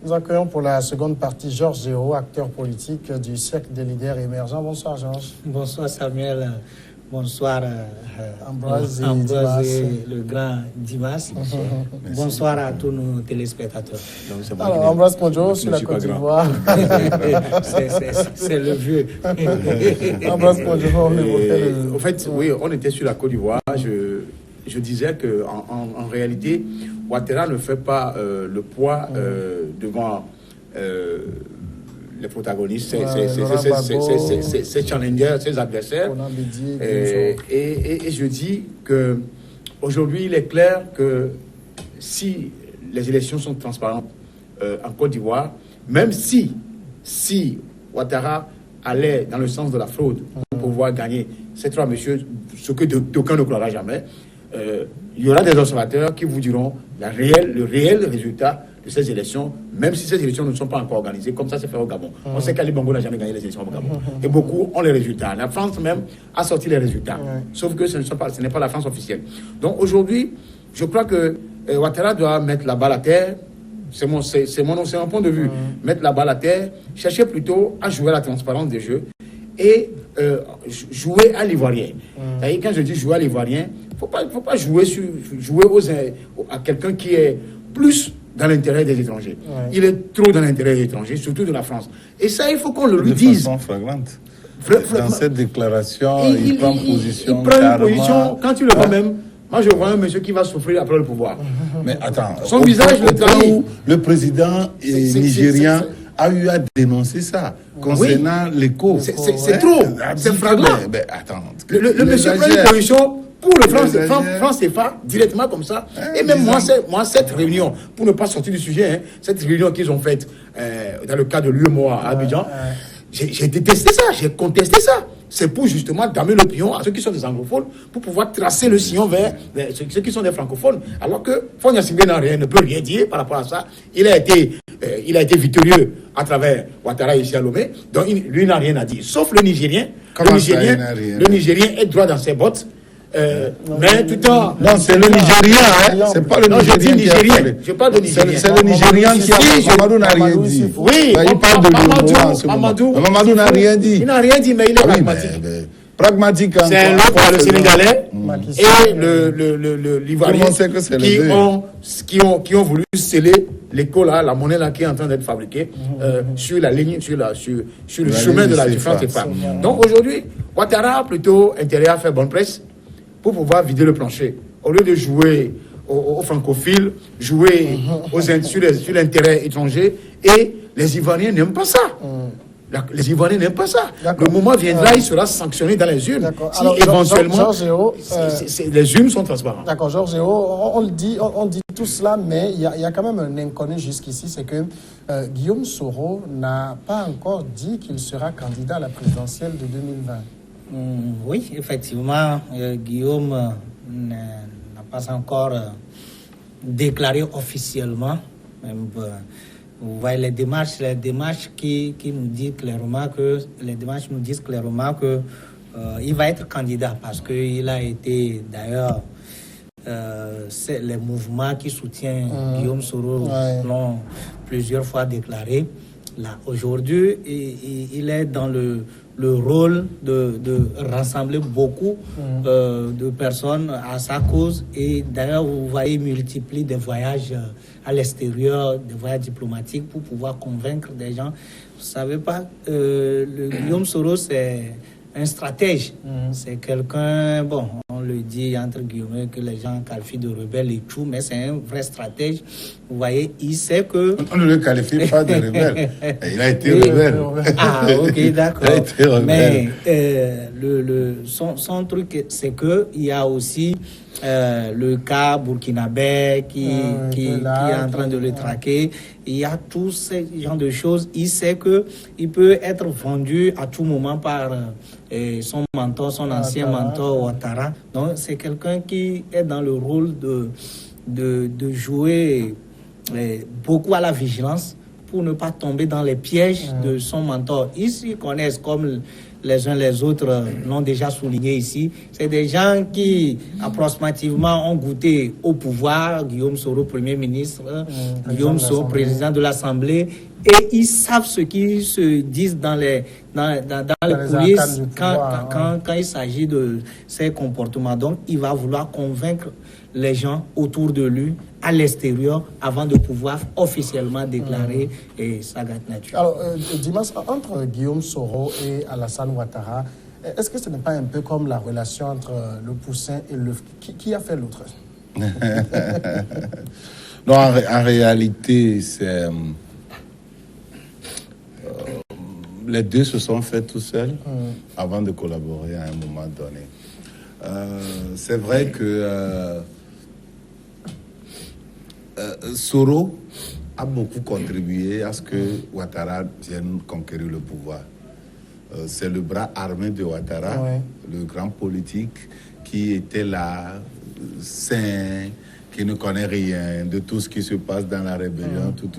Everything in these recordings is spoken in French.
Nous accueillons pour la seconde partie Georges Géo, acteur politique du Cercle des leaders émergents. Bonsoir Georges. Bonsoir Samuel. Bonsoir Ambroise et le grand Dimas. Bonsoir à tous nos téléspectateurs. Alors Ambroise Ponjo sur la Côte d'Ivoire. C'est le vieux. Ambroise Ponjo, en fait, oui, on était sur la Côte d'Ivoire. Je disais qu'en réalité, Ouattara ne fait pas le poids devant les protagonistes, ses challengers, ses adversaires. Et je dis qu'aujourd'hui, il est clair que si les élections sont transparentes en Côte d'Ivoire, même si Ouattara allait dans le sens de la fraude pour pouvoir gagner ces trois messieurs, ce que d'aucuns ne croira jamais, il y aura des observateurs qui vous diront le réel résultat de ces élections, même si ces élections ne sont pas encore organisées, comme ça c'est fait au Gabon. On sait qu'Ali Bongo n'a jamais gagné les élections au Gabon. Et beaucoup ont les résultats. La France même a sorti les résultats. Sauf que ce n'est pas la France officielle. Donc aujourd'hui, je crois que Ouattara doit mettre la balle à terre. C'est mon point de vue. Mettre la balle à terre, chercher plutôt à jouer à la transparence des jeux et jouer à l'ivoirien. C'est-à-dire, quand je dis jouer à l'ivoirien, il ne faut pas jouer à quelqu'un qui est plus dans l'intérêt des étrangers. Il est trop dans l'intérêt des étrangers, surtout de la France. Et ça, il faut qu'on le lui dise. De façon flagrante. Dans cette déclaration, il prend position. Il prend une position, quand tu le vois même. Moi, je vois un monsieur qui va souffrir après le pouvoir. Mais attends, son visage le trahit. Le président nigérien a eu à dénoncer ça concernant l'écho. C'est trop, c'est flagrant. Attends, le monsieur prend une position pour le France CFA, directement comme ça. Et même moi, cette réunion, pour ne pas sortir du sujet, cette réunion qu'ils ont faite dans le cadre de l'UEMOA à Abidjan, j'ai détesté ça, j'ai contesté ça. C'est pour justement damer l'opinion à ceux qui sont des anglophones, pour pouvoir tracer le sillon vers ceux qui sont des francophones. Alors que Fonia Singé ne peut rien dire par rapport à ça. Il a été victorieux à travers Ouattara ici à Lomé, donc lui n'a rien à dire. Sauf le Nigérien. Le Nigérien est droit dans ses bottes. Mais tout en... Non, c'est le Nigérien, c'est pas le Nigérien. Non, je dis Nigérien. Je parle de Nigérien. C'est le Nigérien qui a... Mamadou n'a rien dit. Oui, il parle de Mamadou n'a rien dit. Il n'a rien dit, mais il est pragmatique. Pragmatique. C'est l'autre, le Sénégalais et l'Ivoirien qui ont voulu sceller l'écho là, la monnaie là qui est en train d'être fabriquée sur la ligne, sur le chemin de la différence des femmes. Donc aujourd'hui, Ouattara a plutôt intérêt à faire bonne presse pour pouvoir vider le plancher. Au lieu de jouer aux francophiles, jouer sur l'intérêt étranger, et les Ivoiriens n'aiment pas ça. Les Ivoiriens n'aiment pas ça. Le moment viendra, il sera sanctionné dans les urnes. Si alors, éventuellement, les urnes sont transparentes. D'accord, Georges Géo, on dit tout cela, mais il y a quand même un inconnu jusqu'ici, c'est que Guillaume Soro n'a pas encore dit qu'il sera candidat à la présidentielle de 2020. Oui, effectivement, Guillaume n'a pas encore déclaré officiellement. Vous voyez les démarches qui nous disent clairement que il va être candidat parce qu'il a été d'ailleurs les mouvements qui soutiennent Guillaume Soro l'ont plusieurs fois déclaré. Là aujourd'hui, il est dans le rôle de rassembler beaucoup de personnes à sa cause, et d'ailleurs vous voyez, il multiplie des voyages à l'extérieur, des voyages diplomatiques pour pouvoir convaincre des gens. Vous savez pas, Guillaume Soro, c'est un stratège. C'est quelqu'un, bon, on le dit entre guillemets que les gens qualifient de rebelle et tout, mais c'est un vrai stratège. Vous voyez, il sait que... On ne le qualifie pas de rebelle. Il a été rebelle. Ah, ok, d'accord. Il a été rebelle. Mais son truc, c'est qu'il y a aussi le cas burkinabé qui est en train de le traquer. Il y a tous ces genres de choses. Il sait qu'il peut être vendu à tout moment par son mentor, son ancien mentor Ouattara. Donc c'est quelqu'un qui est dans le rôle de jouer beaucoup à la vigilance pour ne pas tomber dans les pièges de son mentor. Ils se connaissent comme les uns les autres l'ont déjà souligné ici. C'est des gens qui, approximativement, ont goûté au pouvoir. Guillaume Soro, Premier ministre, Guillaume Soro, président de l'Assemblée. Et ils savent ce qu'ils se disent dans les coulisses quand il s'agit de ces comportements. Donc, il va vouloir convaincre les gens autour de lui, à l'extérieur, avant de pouvoir officiellement déclarer sa candidature. Alors, Dimas, entre Guillaume Soro et Alassane Ouattara, est-ce que ce n'est pas un peu comme la relation entre le poussin et l'œuf? Qui a fait l'autre? Non, en réalité, c'est... les deux se sont faits tout seuls avant de collaborer à un moment donné. C'est vrai que Soro a beaucoup contribué à ce que Ouattara vienne conquérir le pouvoir. C'est le bras armé de Ouattara, le grand politique qui était là, sain, qui ne connaît rien de tout ce qui se passe dans la rébellion, tout.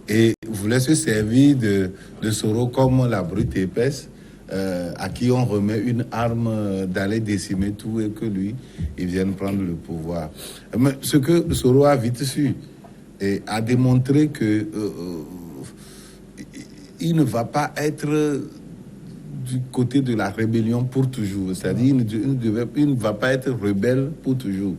Et voulait se servir de Soro comme la brute épaisse à qui on remet une arme d'aller décimer tout et que lui, il vienne prendre le pouvoir. Mais ce que Soro a vite su et a démontré que il ne va pas être du côté de la rébellion pour toujours. C'est-à-dire il ne va pas être rebelle pour toujours.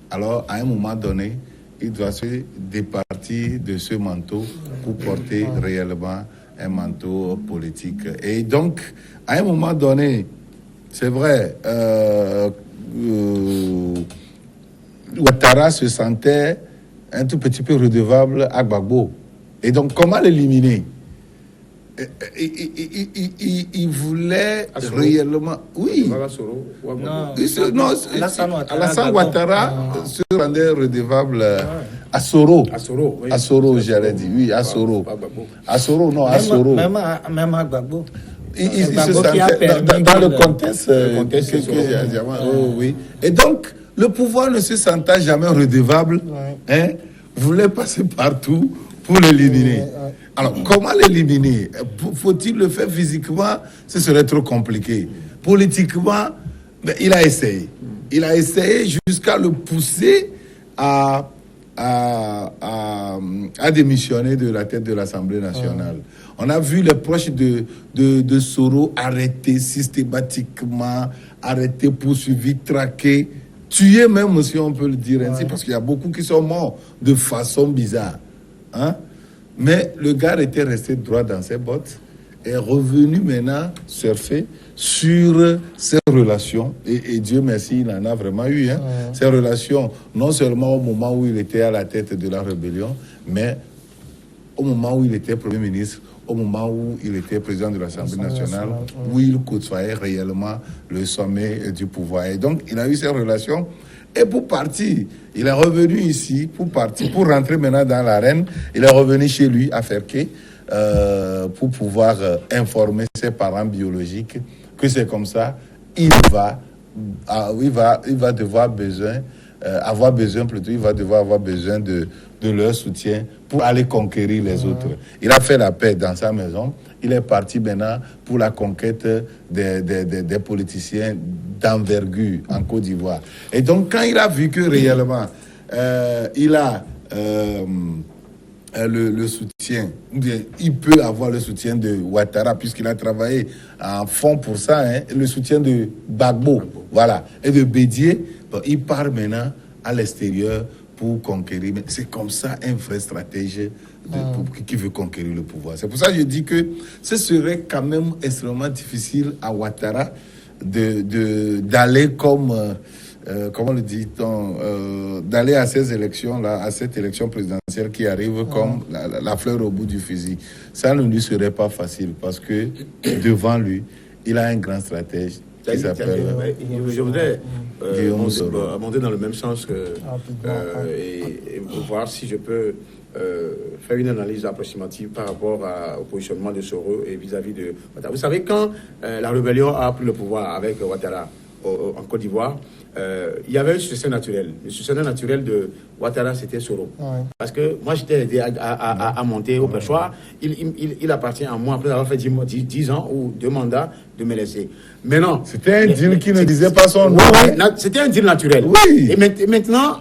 Alors, à un moment donné, il doit se départir de ce manteau pour porter réellement un manteau politique. Et donc, à un moment donné, c'est vrai, Ouattara se sentait un tout petit peu redevable à Gbagbo. Et donc, comment l'éliminer? Il voulait réellement... Oui. Alassane Ouattara se rendait redevable à Soro. À Soro, j'allais dire. Oui, à Soro. À Soro, non, à Soro. Même à Gbagbo. Il se sentait dans le contexte oui. Et donc, le pouvoir ne se sentait jamais redevable. Voulait passer partout pour l'éliminer. Alors, comment l'éliminer? Faut-il le faire physiquement? Ce serait trop compliqué. Politiquement, il a essayé. Il a essayé jusqu'à le pousser à démissionner de la tête de l'Assemblée nationale. On a vu les proches de Soro arrêtés systématiquement, arrêtés, poursuivis, traqués, tués même, si on peut le dire ainsi, parce qu'il y a beaucoup qui sont morts de façon bizarre. Mais le gars était resté droit dans ses bottes et est revenu maintenant surfer sur ses relations. Et Dieu merci, il en a vraiment eu. Ses relations, non seulement au moment où il était à la tête de la rébellion, mais au moment où il était Premier ministre, au moment où il était président de l'Assemblée nationale, où il côtoyait réellement le sommet du pouvoir. Et donc, il a eu ces relations. Et pour partir, il est revenu ici, pour rentrer maintenant dans l'arène, il est revenu chez lui à Ferké pour pouvoir informer ses parents biologiques que c'est comme ça, il va devoir avoir besoin de leur soutien pour aller conquérir les autres. Il a fait la paix dans sa maison. Il est parti maintenant pour la conquête des politiciens d'envergure en Côte d'Ivoire. Et donc, quand il a vu que réellement, il a le soutien, il peut avoir le soutien de Ouattara, puisqu'il a travaillé en fond pour ça, le soutien de Gbagbo, voilà, et de Bédié, il part maintenant à l'extérieur pour conquérir. Mais c'est comme ça un vrai stratège qui veut conquérir le pouvoir. C'est pour ça que je dis que ce serait quand même extrêmement difficile à Ouattara d'aller comme... comment le dit-on, d'aller à ces élections-là, à cette élection présidentielle qui arrive comme la fleur au bout du fusil. Ça ne lui serait pas facile parce que devant lui, il a un grand stratège qui s'appelle... Je voudrais monter dans le même sens et voir si je peux faire une analyse approximative par rapport au positionnement de Soro et vis-à-vis de Ouattara. Vous savez, quand la rébellion a pris le pouvoir avec Ouattara, en Côte d'Ivoire, il y avait un successeur naturel. Le successeur naturel de Ouattara, c'était Soro. Ouais. Parce que moi, j'étais aidé à monter au perchoir. Il appartient à moi, après avoir fait 10 ans ou 2 mandats, de me laisser. Maintenant, c'était un deal qui ne disait pas son nom. C'était un deal naturel. Oui. Et maintenant,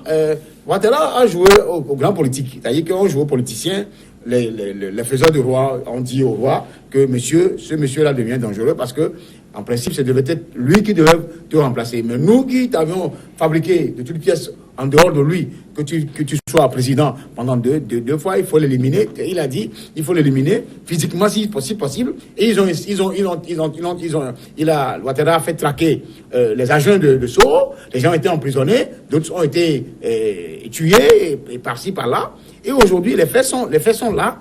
Ouattara a joué au grand politique. C'est-à-dire qu'on joue aux politiciens. Les faiseurs de roi ont dit au roi que ce monsieur-là devient dangereux parce que, en principe, ça devait être lui qui devait te remplacer. Mais nous qui t'avions fabriqué de toutes pièces en dehors de lui, que tu sois président pendant deux fois, il faut l'éliminer. Il a dit, il faut l'éliminer physiquement si possible. Et Ouattara a fait traquer les agents de Soro. Les gens étaient emprisonnés, d'autres ont été tués et par-ci par-là. Et aujourd'hui, les faits sont là.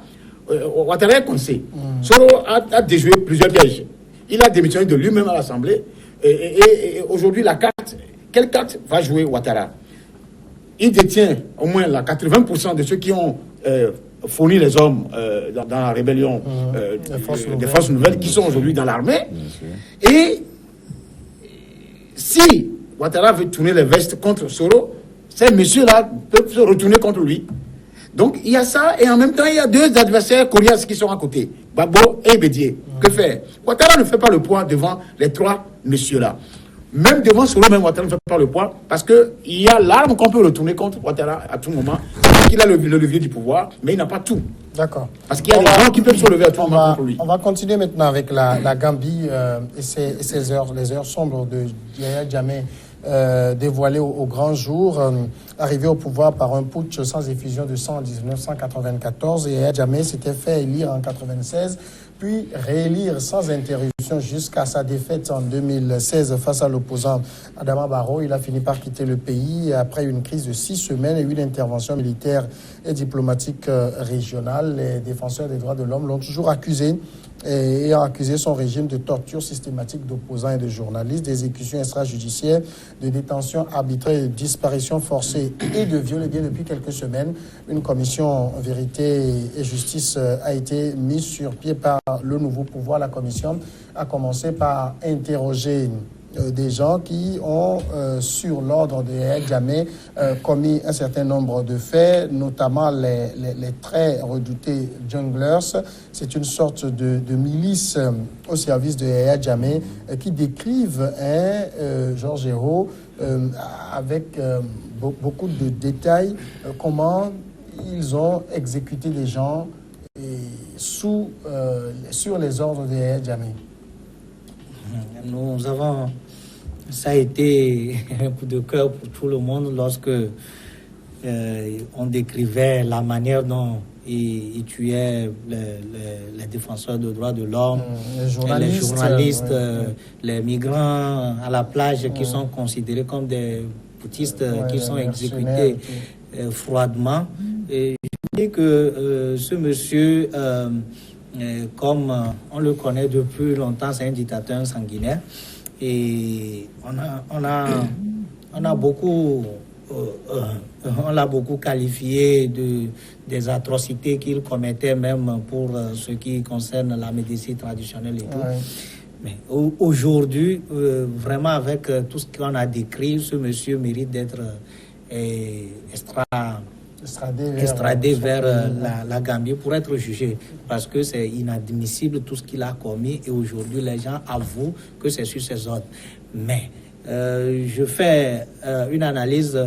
Ouattara est coincé. Soro a déjoué plusieurs pièges. Il a démissionné de lui-même à l'Assemblée. Et aujourd'hui, quelle carte va jouer Ouattara? Il détient au moins 80% de ceux qui ont fourni les hommes dans la rébellion des forces nouvelles qui sont aujourd'hui dans l'armée. Et si Ouattara veut tourner les vestes contre Soro, ces messieurs-là peuvent se retourner contre lui. Donc, il y a ça, et en même temps, il y a 2 adversaires coriaces qui sont à côté, Babo et Bédié. Que faire? Ouattara ne fait pas le poids devant les 3 messieurs-là. Même devant Soro, même Ouattara ne fait pas le poids, parce qu'il y a l'arme qu'on peut retourner contre Ouattara à tout moment. Il a le levier du pouvoir, mais il n'a pas tout. D'accord. Parce qu'il y a des gens qui peuvent se lever à tout moment contre lui. On va continuer maintenant avec la Gambie et les heures sombres de Yahya Jammeh. Dévoilé au grand jour, arrivé au pouvoir par un putsch sans effusion de sang en 1994, et Yahya Jammeh s'était fait élire en 1996, puis réélire sans interruption jusqu'à sa défaite en 2016 face à l'opposant Adama Barrow. Il a fini par quitter le pays après une crise de 6 semaines et une intervention militaire et diplomatique régionale. Les défenseurs des droits de l'homme l'ont toujours accusé et a accusé son régime de torture systématique d'opposants et de journalistes, d'exécutions extrajudiciaires, de détention arbitraire, de disparition forcée et de viol. Et bien depuis quelques semaines, une commission vérité et justice a été mise sur pied par le nouveau pouvoir. La commission a commencé par interroger des gens qui ont, sur l'ordre de Yahya Jammeh, commis un certain nombre de faits, notamment les très redoutés Junglers. C'est une sorte de milice au service de Yahya Jammeh qui décrivent Georges Hérault avec beaucoup de détails comment ils ont exécuté des gens sur les ordres de Yahya Jammeh. Ça a été un coup de cœur pour tout le monde lorsque on décrivait la manière dont il tuait les défenseurs des droits de l'homme, les journalistes, les migrants à la plage qui sont considérés comme des boutistes qui sont exécutés froidement. Et je dis que ce monsieur, comme on le connaît depuis longtemps, c'est un dictateur sanguinaire. Et on l'a beaucoup qualifié des atrocités qu'il commettait même pour ce qui concerne la médecine traditionnelle et tout. Ouais. Mais aujourd'hui, vraiment avec tout ce qu'on a décrit, ce monsieur mérite d'être extradé vers la Gambie pour être jugé, parce que c'est inadmissible tout ce qu'il a commis, et aujourd'hui les gens avouent que c'est sur ses ordres. Mais je fais une analyse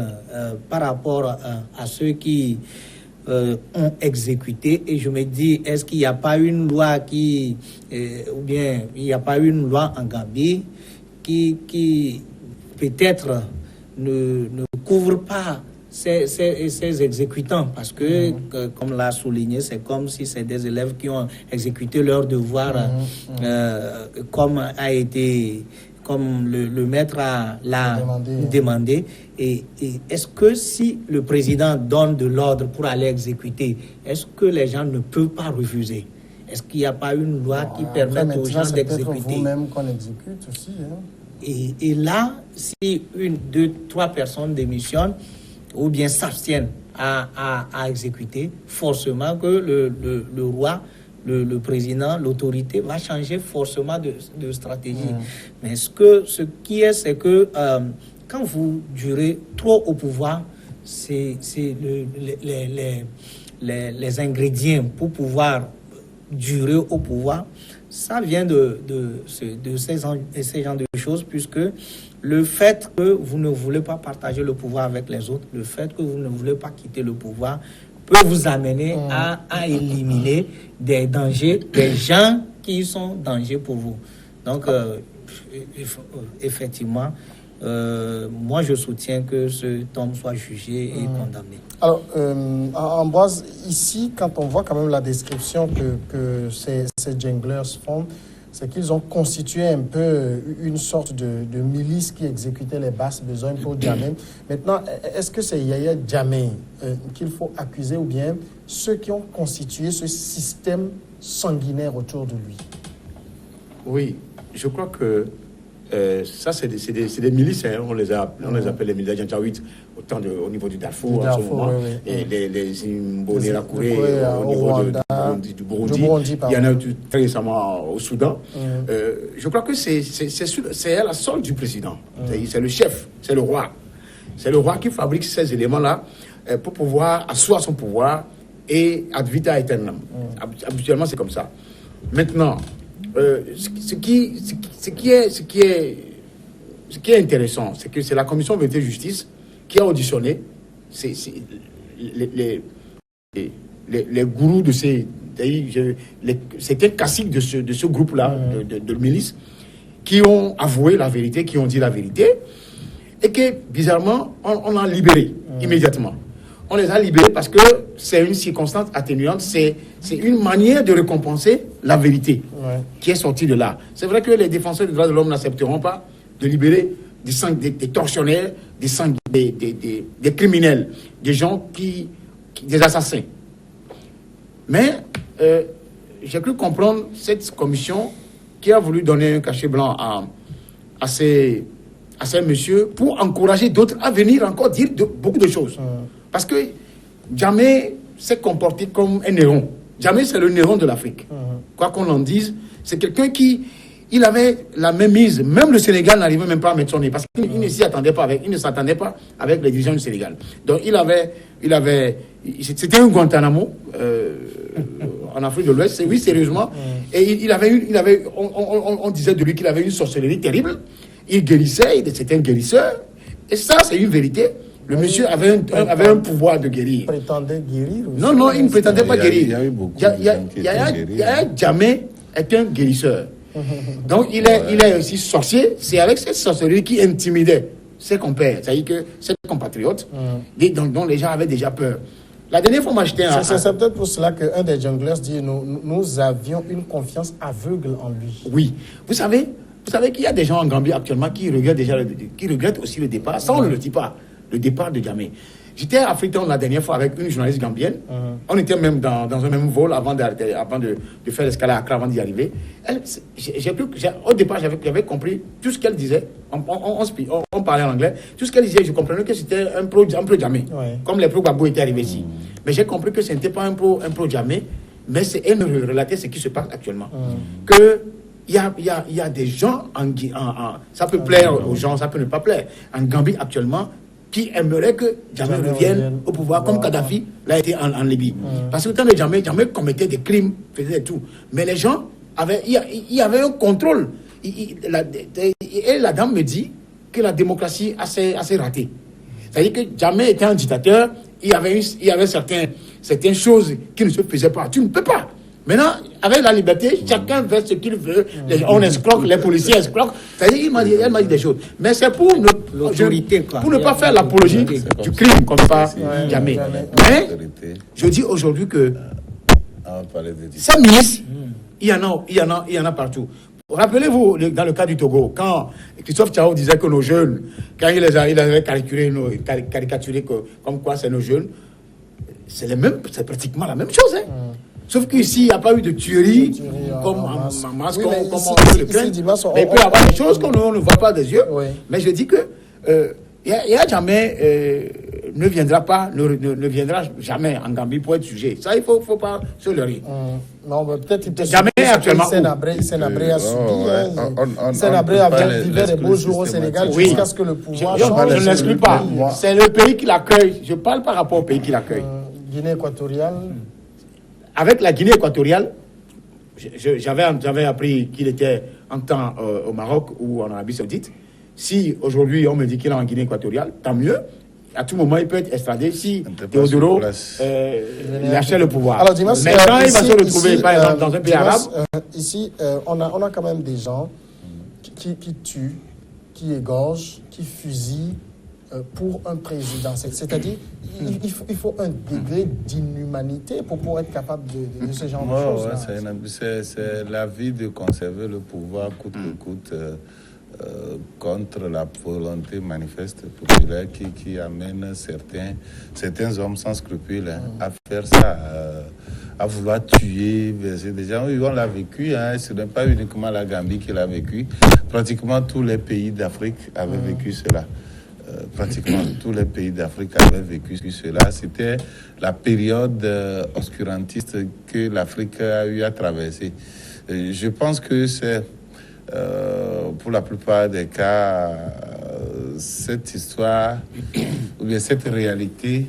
par rapport à ceux qui ont exécuté, et je me dis, est-ce qu'il n'y a pas une loi ou bien il n'y a pas une loi en Gambie qui peut-être ne couvre pas ces exécutants, parce que, comme l'a souligné, c'est comme si c'est des élèves qui ont exécuté leur devoir, comme le maître l'a demandé. Et est-ce que si le président donne de l'ordre pour aller exécuter, est-ce que les gens ne peuvent pas refuser? Est-ce qu'il n'y a pas une loi qui permette aux gens d'exécuter? C'est vous-même qu'on exécute aussi. Et là, si 1, 2, 3 personnes démissionnent ou bien s'abstiennent à exécuter, forcément que le roi le président, l'autorité va changer forcément de stratégie. Mais ce qui est, c'est que quand vous durez trop au pouvoir, c'est les ingrédients pour pouvoir durer au pouvoir, ça vient de ces genres de choses, puisque le fait que vous ne voulez pas partager le pouvoir avec les autres, le fait que vous ne voulez pas quitter le pouvoir, peut vous amener à éliminer des dangers, des gens qui sont dangers pour vous. Donc, effectivement, moi je soutiens que cet homme soit jugé et condamné. Alors, Ambroise, ici, quand on voit quand même la description que ces junglers font, c'est qu'ils ont constitué un peu une sorte de milice qui exécutait les basses besognes pour Jammeh. Maintenant, est-ce que c'est Yahya Jammeh qu'il faut accuser, ou bien ceux qui ont constitué ce système sanguinaire autour de lui? Oui, je crois que ça, c'est des milices, hein. On les appelle les milices janjaouites au niveau du Darfour en ce moment, et les Imbonerakure au niveau du Burundi. Il y en a eu très récemment au Soudan. Je crois que c'est à la solde du président. C'est le chef, c'est le roi. C'est le roi qui fabrique ces éléments-là pour pouvoir asseoir son pouvoir et ad vitam aeternam. Habituellement, c'est comme ça. Maintenant, ce qui est intéressant, c'est que c'est la commission vérité et justice qui a auditionné les gourous de c'était caciques de ce groupe-là, de milice, qui ont avoué la vérité, qui ont dit la vérité, et que bizarrement, on a libéré immédiatement. On les a libérés parce que c'est une circonstance atténuante, c'est une manière de récompenser la vérité qui est sortie de là. C'est vrai que les défenseurs des droits de l'homme n'accepteront pas de libérer des tortionnaires, des criminels, des gens des assassins. Mais j'ai cru comprendre cette commission qui a voulu donner un cachet blanc à ces messieurs pour encourager d'autres à venir encore dire beaucoup de choses. Parce que Jammeh s'est comporté comme un néron. Jammeh, c'est le néron de l'Afrique. Quoi qu'on en dise, c'est quelqu'un il avait la même mise. Même le Sénégal n'arrivait même pas à mettre son nez parce qu'il ne s'attendait pas avec les dirigeants du Sénégal. Donc c'était un Guantanamo en Afrique de l'Ouest. Oui, sérieusement. Et on disait de lui qu'il avait une sorcellerie terrible. Il guérissait, c'était un guérisseur. Et ça, c'est une vérité. Le monsieur avait un pouvoir de guérir. Il prétendait guérir? Non, il ne prétendait pas guérir. Il y a eu beaucoup de gens qui Yahya Jammeh est un guérisseur. Donc, il est aussi sorcier. C'est avec cette sorcellerie qui intimidait ses compères, c'est-à-dire que ses compatriotes, dont les gens avaient déjà peur. La dernière fois, moi, j'étais c'est peut-être pour cela qu'un des junglers dit nous avions une confiance aveugle en lui. Oui. Vous savez qu'il y a des gens en Gambie actuellement qui regrettent aussi le départ. Ça, on ne le dit pas. Le départ de Jammeh. J'étais à Freetown la dernière fois avec une journaliste gambienne. On était même dans un même vol avant de faire l'escalade à Accra, avant d'y arriver. Au départ, j'avais compris tout ce qu'elle disait. On parlait en anglais. Tout ce qu'elle disait, je comprenais que c'était un pro Jammeh. Comme les pro-Gbagbo étaient arrivés ici. Mais j'ai compris que ce n'était pas un pro Jammeh, mais elle me relatait ce qui se passe actuellement. Il y a des gens, ça peut plaire aux gens, ça peut ne pas plaire. En Gambie actuellement, qui aimerait que Jammeh revienne au pouvoir, comme Kadhafi l'a été en Libye. Parce que quand Jammeh commettait des crimes, faisait tout. Mais les gens il y avait un contrôle. Et la dame me dit que la démocratie a assez raté. C'est-à-dire que Jammeh était un dictateur, il y avait certaines choses qui ne se faisaient pas. Tu ne peux pas. Maintenant, avec la liberté, chacun fait ce qu'il veut. On escroque, les policiers escroquent. C'est-à-dire, elle m'a dit des choses. Mais c'est pour ne pas faire l'apologie du crime comme ça, jamais. Mais je dis aujourd'hui que ces milices, il y en a partout. Rappelez-vous, dans le cas du Togo, quand Christophe Tchao disait que nos jeunes, quand il avait caricaturé comme quoi c'est nos jeunes, c'est pratiquement la même chose. Hein. Sauf qu'ici, il n'y a pas eu de tuerie, comme en masse, comme on le craint. Mais il peut y avoir des choses qu'on ne voit pas des yeux. Mais je dis que il y a jamais ne viendra jamais en Gambie pour être jugé. Ça, il faut pas se leurrer. Non, mais peut-être il peut jamais actuellement. Sénabré a subi. Sénabré vivait des beaux jours au Sénégal jusqu'à ce que le pouvoir change. Je ne l'exclus pas. C'est le pays qui l'accueille. Je parle par rapport au pays qui l'accueille. Guinée équatoriale. Avec la Guinée équatoriale, j'avais appris qu'il était en temps au Maroc ou en Arabie Saoudite. Si aujourd'hui on me dit qu'il est en Guinée équatoriale, tant mieux. À tout moment, il peut être extradé si Théodoro lâchait le pouvoir. Alors, Dimas, maintenant, il va se retrouver, par exemple, dans un pays arabe. Ici, on a quand même des gens qui tuent, qui égorgent, qui fusillent pour un président. C'est-à-dire, il faut un degré d'inhumanité pour pouvoir être capable de ce genre de choses. C'est l'envie de conserver le pouvoir coûte que coûte. Contre la volonté manifeste populaire qui amène certains hommes sans scrupules à faire ça, à vouloir tuer des gens. On l'a vécu, ce n'est pas uniquement la Gambie qui l'a vécu, pratiquement tous les pays d'Afrique avaient vécu cela. Pratiquement tous les pays d'Afrique avaient vécu cela. C'était la période obscurantiste que l'Afrique a eu à traverser. Je pense que c'est pour la plupart des cas, cette histoire ou bien cette réalité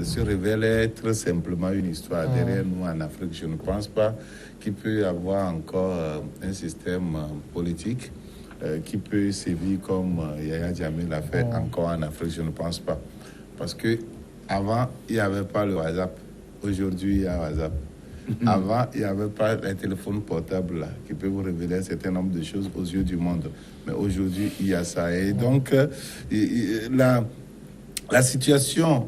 se révèle être simplement une histoire. Derrière nous en Afrique, je ne pense pas qu'il peut y avoir encore un système politique qui peut sévir comme Yaya Jammeh l'a fait encore en Afrique. Je ne pense pas. Parce que avant, il n'y avait pas le WhatsApp. Aujourd'hui, il y a WhatsApp. Avant, il n'y avait pas les téléphones portables là, qui peuvent vous révéler un certain nombre de choses aux yeux du monde. Mais aujourd'hui, il y a ça. Et donc, la situation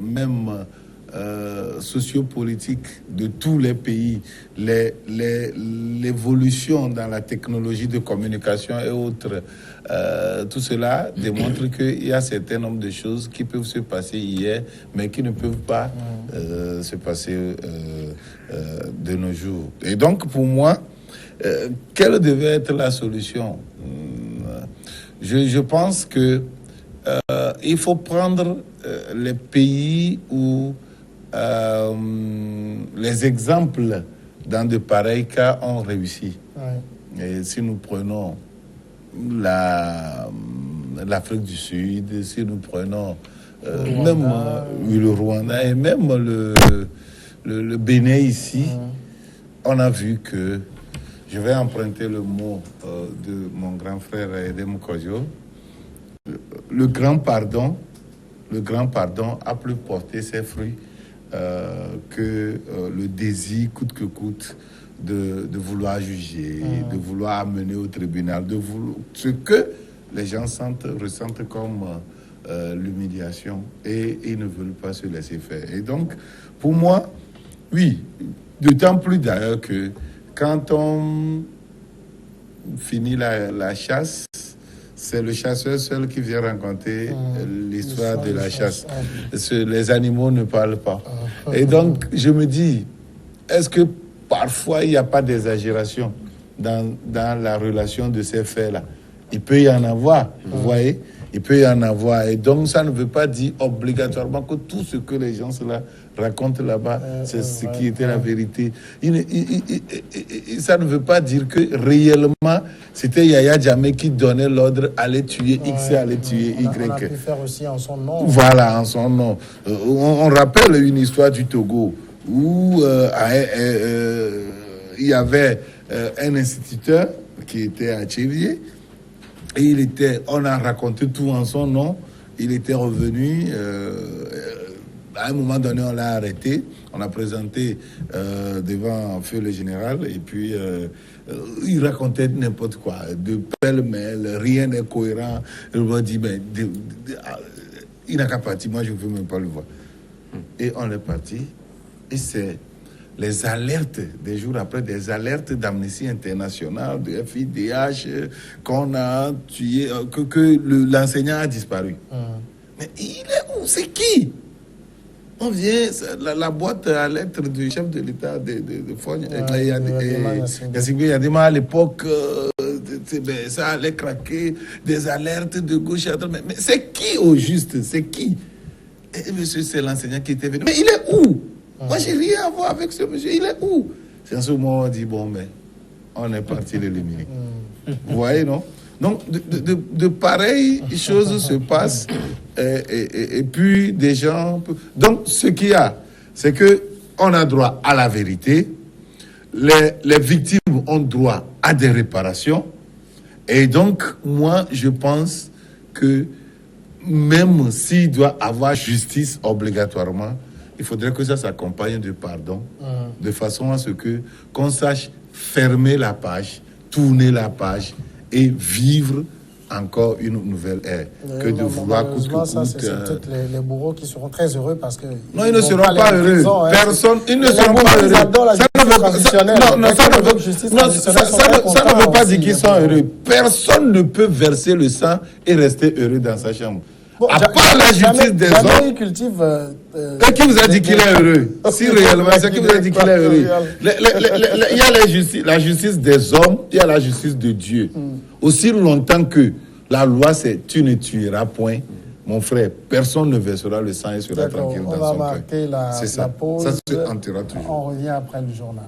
même sociopolitique de tous les pays, l'évolution dans la technologie de communication et autres, tout cela démontre qu'il y a un certain nombre de choses qui peuvent se passer hier, mais qui ne peuvent pas se passer de nos jours. Et donc, pour moi, quelle devait être la solution? Je pense que il faut prendre les pays où les exemples dans de pareils cas ont réussi. Et si nous prenons l'Afrique du Sud, si nous prenons le Rwanda et même le Bénin ici, on a vu que, je vais emprunter le mot de mon grand frère Edem Kodjo, le grand pardon a plus porté ses fruits que le désir coûte que coûte de vouloir juger, de vouloir amener au tribunal, ce que les gens ressentent comme l'humiliation, et ils ne veulent pas se laisser faire. Et donc, pour moi, oui, d'autant plus d'ailleurs que quand on finit la chasse, c'est le chasseur seul qui vient raconter l'histoire de la chasse. Les animaux ne parlent pas. Et donc, je me dis, est-ce que parfois il n'y a pas d'exagération dans la relation de ces faits-là? Il peut y en avoir, vous voyez? Il peut y en avoir. Et donc, ça ne veut pas dire obligatoirement que tout ce que les gens racontent là-bas, c'est ce qui était la vérité. Ça ne veut pas dire que réellement, c'était Yaya Jammeh qui donnait l'ordre à les tuer X et à les tuer Y. On a pu faire aussi en son nom. Voilà, en son nom. On rappelle une histoire du Togo où il y avait un instituteur qui était à Tchévier. Et on a raconté tout en son nom. Il était revenu. À un moment donné, on l'a arrêté. On a présenté devant Feu le général. Et puis, il racontait n'importe quoi. De pêle-mêle, rien n'est cohérent. Il m'a dit, mais il n'a qu'à partir. Moi, je ne veux même pas le voir. Et on est parti. Et c'est les alertes, des jours après, des alertes d'Amnesty International, de FIDH, qu'on a tué, que l'enseignant a disparu. Mais il est où? C'est qui? On vient, la boîte à lettres du chef de l'État de Fogne, Yadima à l'époque, ça allait craquer, des alertes de gauche à droite. Mais c'est qui au juste? C'est qui? Et monsieur, c'est l'enseignant qui était venu. Mais il est où? Moi, j'ai rien à voir avec ce monsieur. Il est où? C'est en ce moment on dit, bon, mais on est parti l'éliminer. Vous voyez, non? Donc, de pareilles choses se passent. Et puis, des gens... Donc, ce qu'il y a, c'est qu'on a droit à la vérité. Les victimes ont droit à des réparations. Et donc, moi, je pense que même s'il doit avoir justice obligatoirement, il faudrait que ça s'accompagne de pardon, de façon à ce qu'on sache fermer la page, tourner la page et vivre encore une nouvelle ère. Que de vouloir coûte que coûte. Ça, c'est peut-être les bourreaux qui seront très heureux parce que... Non, ils ne seront pas heureux. Personne, ils ne seront pas heureux. Ça ne veut pas dire qu'ils sont heureux. Personne ne peut verser le sang et rester heureux dans sa chambre. Bon, à part la justice des hommes. Qui vous a dit qu'il est heureux? Si réellement, c'est qui vous a dit qu'il est heureux? Il y a la justice des hommes, il y a la justice de Dieu. Aussi longtemps que la loi c'est tu ne tueras point, mon frère, personne ne versera le sang et sera tranquille dans son cœur. On va marquer la pause. Ça se hantera toujours. On revient après le journal.